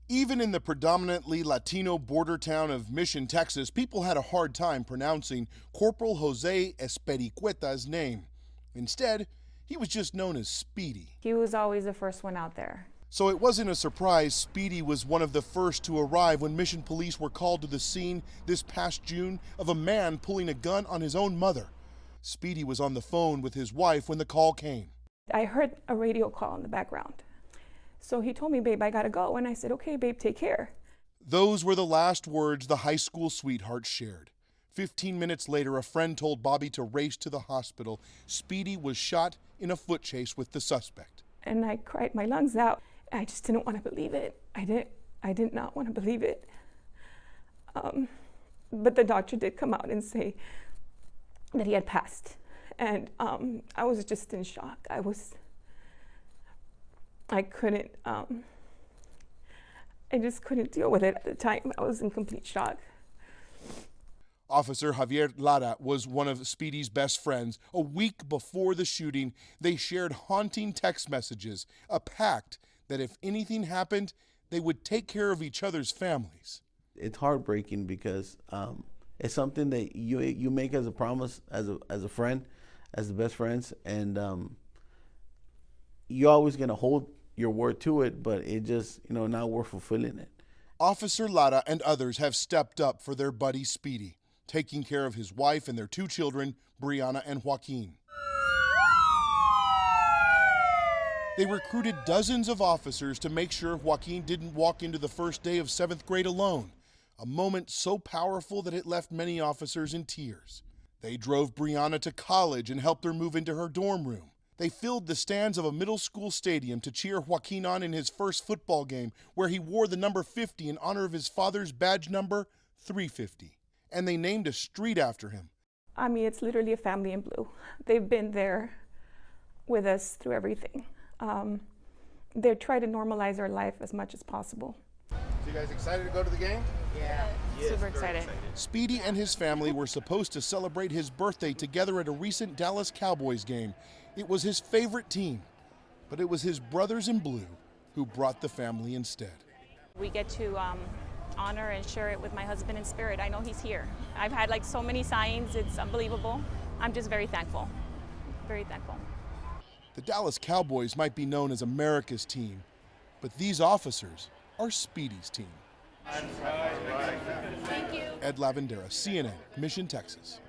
Even in the predominantly Latino border town of Mission, Texas, people had a hard time pronouncing Corporal Jose Espericueta's name. Instead, he was just known as Speedy. He was always the first one out there. So it wasn't a surprise Speedy was one of the first to arrive when Mission police were called to the scene this past June of a man pulling a gun on his own mother. Speedy was on the phone with his wife when the call came. I heard a radio call in the background. So he told me, babe, I gotta go. And I said, okay, babe, take care. Those were the last words the high school sweetheart shared. 15 minutes later, a friend told Bobby to race to the hospital. Speedy was shot in a foot chase with the suspect. And I cried my lungs out. I just didn't want to believe it. I did not want to believe it. But the doctor did come out and say that he had passed. And I was just in shock. I just couldn't deal with it at the time. I was in complete shock. Officer Javier Lara was one of Speedy's best friends. A week before the shooting, they shared haunting text messages, a pact that if anything happened, they would take care of each other's families. It's heartbreaking because it's something that you make as a promise, as a friend, as the best friends, and you're always gonna hold your word to it, but it just, now we're fulfilling it. Officer Lara and others have stepped up for their buddy Speedy, taking care of his wife and their two children, Brianna and Joaquin. They recruited dozens of officers to make sure Joaquin didn't walk into the first day of 7th grade alone, a moment so powerful that it left many officers in tears. They drove Brianna to college and helped her move into her dorm room. They filled the stands of a middle school stadium to cheer Joaquin on in his first football game, where he wore the number 50 in honor of his father's badge number, 350. And they named a street after him. I mean, it's literally a family in blue. They've been there with us through everything. They're trying to normalize our life as much as possible. So you guys excited to go to the game? Yeah, super excited. Speedy and his family were supposed to celebrate his birthday together at a recent Dallas Cowboys game. It was his favorite team, but it was his brothers in blue who brought the family instead. We get to honor and share it with my husband in spirit. I know he's here. I've had so many signs, it's unbelievable. I'm just very thankful, very thankful. The Dallas Cowboys might be known as America's team, but these officers are Speedy's team. Thank you. Ed Lavendera, CNN, Mission, Texas.